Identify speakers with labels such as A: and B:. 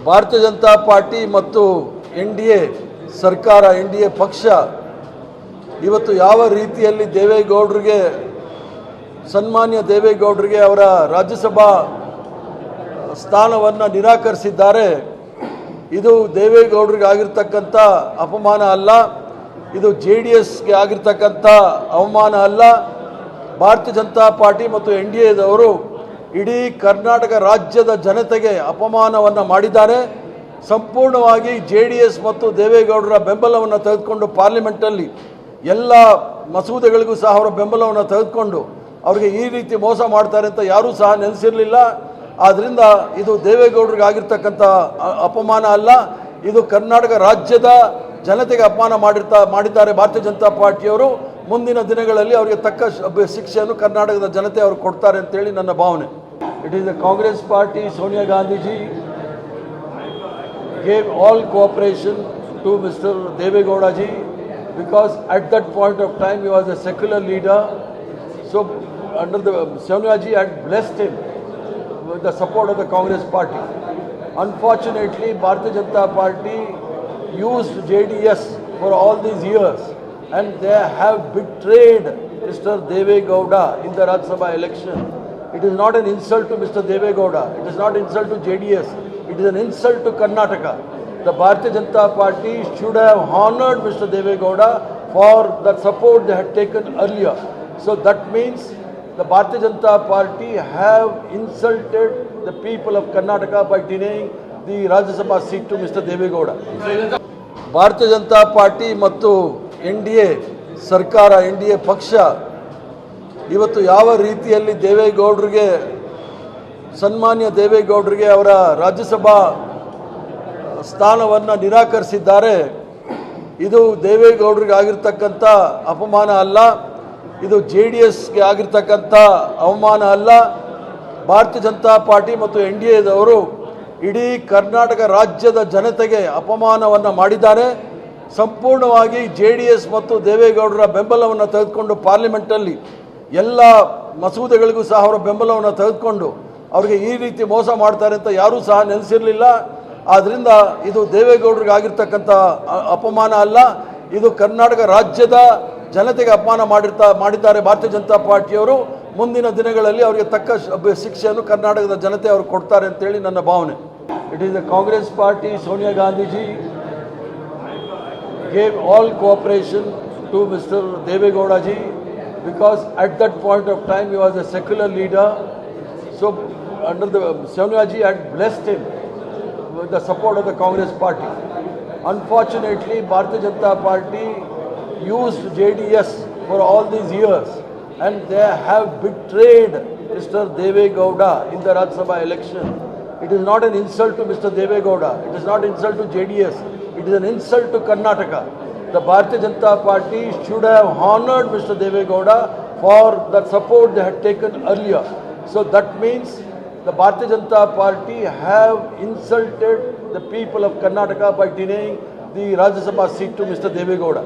A: ಭಾರತೀಯ ಜನತಾ ಪಾರ್ಟಿ ಮತ್ತು ಎನ್.ಡಿ.ಎ ಸರ್ಕಾರ ಎನ್.ಡಿ.ಎ ಪಕ್ಷ ಇವತ್ತು ಯಾವ ರೀತಿಯಲ್ಲಿ ದೇವೇಗೌಡರಿಗೆ ಸನ್ಮಾನ್ಯ ದೇವೇಗೌಡರಿಗೆ ಅವರ ರಾಜ್ಯಸಭಾ ಸ್ಥಾನವನ್ನು ನಿರಾಕರಿಸಿದ್ದಾರೆ. ಇದು ದೇವೇಗೌಡರಿಗೆ ಆಗಿರ್ತಕ್ಕಂಥ ಅಪಮಾನ ಅಲ್ಲ, ಇದು JDSಗೆ ಆಗಿರ್ತಕ್ಕಂಥ ಅವಮಾನ ಅಲ್ಲ. ಭಾರತೀಯ ಜನತಾ ಪಾರ್ಟಿ ಮತ್ತು ಎನ್.ಡಿ.ಎದವರು ಇಡೀ ಕರ್ನಾಟಕ ರಾಜ್ಯದ ಜನತೆಗೆ ಅಪಮಾನವನ್ನು ಮಾಡಿದ್ದಾರೆ. ಸಂಪೂರ್ಣವಾಗಿ JDS ಮತ್ತು ದೇವೇಗೌಡರ ಬೆಂಬಲವನ್ನು ತೆಗೆದುಕೊಂಡು ಪಾರ್ಲಿಮೆಂಟಲ್ಲಿ ಎಲ್ಲ ಮಸೂದೆಗಳಿಗೂ ಸಹ ಅವರ ಬೆಂಬಲವನ್ನು ತೆಗೆದುಕೊಂಡು ಅವರಿಗೆ ಈ ರೀತಿ ಮೋಸ ಮಾಡ್ತಾರೆ ಅಂತ ಯಾರೂ ಸಹ ನೆನೆಸಿರಲಿಲ್ಲ. ಆದ್ದರಿಂದ ಇದು ದೇವೇಗೌಡರಿಗೆ ಆಗಿರ್ತಕ್ಕಂಥ ಅಪಮಾನ ಅಲ್ಲ, ಇದು ಕರ್ನಾಟಕ ರಾಜ್ಯದ ಜನತೆಗೆ ಅಪಮಾನ ಮಾಡಿದ್ದಾರೆ ಭಾರತೀಯ ಜನತಾ ಪಾರ್ಟಿಯವರು. ಮುಂದಿನ ದಿನಗಳಲ್ಲಿ ಅವರಿಗೆ ತಕ್ಕ ಶಿಕ್ಷೆಯನ್ನು ಕರ್ನಾಟಕದ ಜನತೆ ಅವರು ಕೊಡ್ತಾರೆ ಅಂತೇಳಿ ನನ್ನ ಭಾವನೆ. It is the Congress party, Sonia Gandhiji gave all cooperation to Mr. Devegowda ji because at that point of time he was a secular leader. So under the Sonia ji had blessed him with the support of the Congress party. Unfortunately, Bharatiya Janata Party used JDS for all these years and they have betrayed Mr. Devegowda in the Rajya Sabha election. It is not an insult to Mr. Devegowda, it is not an insult to JDS, it is an insult to Karnataka. The Bharatiya Janata Party should have honored Mr. Devegowda for the support they had taken earlier. So that means the Bharatiya Janata Party have insulted the people of Karnataka by denying the Rajya Sabha seat to Mr. Devegowda. ಭಾರತೀಯ Janata party ಮತ್ತು ಎನ್.ಡಿ.ಎ ಸರ್ಕಾರ ಎನ್.ಡಿ.ಎ ಪಕ್ಷ ಇವತ್ತು ಯಾವ ರೀತಿಯಲ್ಲಿ ದೇವೇಗೌಡರಿಗೆ ಸನ್ಮಾನ್ಯ ದೇವೇಗೌಡರಿಗೆ ಅವರ ರಾಜ್ಯಸಭಾ ಸ್ಥಾನವನ್ನು ನಿರಾಕರಿಸಿದ್ದಾರೆ. ಇದು ದೇವೇಗೌಡರಿಗೆ ಆಗಿರ್ತಕ್ಕಂಥ ಅಪಮಾನ ಅಲ್ಲ, ಇದು JDSಗೆ ಆಗಿರ್ತಕ್ಕಂಥ ಅವಮಾನ ಅಲ್ಲ. ಭಾರತೀಯ ಜನತಾ ಪಾರ್ಟಿ ಮತ್ತು ಎನ್.ಡಿ.ಎದವರು ಇಡೀ ಕರ್ನಾಟಕ ರಾಜ್ಯದ ಜನತೆಗೆ ಅಪಮಾನವನ್ನು ಮಾಡಿದ್ದಾರೆ. ಸಂಪೂರ್ಣವಾಗಿ JDS ಮತ್ತು ದೇವೇಗೌಡರ ಬೆಂಬಲವನ್ನು ತೆಗೆದುಕೊಂಡು ಪಾರ್ಲಿಮೆಂಟಲ್ಲಿ ಎಲ್ಲ ಮಸೂದೆಗಳಿಗೂ ಸಹ ಅವರ ಬೆಂಬಲವನ್ನು ತೆಗೆದುಕೊಂಡು ಅವರಿಗೆ ಈ ರೀತಿ ಮೋಸ ಮಾಡ್ತಾರೆ ಅಂತ ಯಾರೂ ಸಹ ನೆನೆಸಿರಲಿಲ್ಲ. ಆದ್ದರಿಂದ ಇದು ದೇವೇಗೌಡರಿಗೆ ಆಗಿರ್ತಕ್ಕಂಥ ಅಪಮಾನ ಅಲ್ಲ, ಇದು ಕರ್ನಾಟಕ ರಾಜ್ಯದ ಜನತೆಗೆ ಅಪಮಾನ ಮಾಡಿದ್ದಾರೆ ಭಾರತೀಯ ಜನತಾ ಪಾರ್ಟಿಯವರು. ಮುಂದಿನ ದಿನಗಳಲ್ಲಿ ಅವರಿಗೆ ತಕ್ಕ ಶಿಕ್ಷೆಯನ್ನು ಕರ್ನಾಟಕದ ಜನತೆ ಅವರು ಕೊಡ್ತಾರೆ ಅಂತೇಳಿ ನನ್ನ ಭಾವನೆ. It is the Congress party, Sonia Gandhiji gave all cooperation to Mr. Devegowda ji because at that point of time he was a secular leader. So under the Sonia ji had blessed him with the support of the Congress party. Unfortunately, Bharatiya Janata Party used JDS for all these years and they have betrayed Mr. Devegowda in the Rajya Sabha election. It is not an insult to Mr. Devegowda, it is not an insult to JDS, it is an insult to Karnataka. The Bharatiya Janata Party should have honored Mr. Devegowda for the support they had taken earlier. So that means the Bharatiya Janata Party have insulted the people of Karnataka by denying the Rajya Sabha seat to Mr. Devegowda.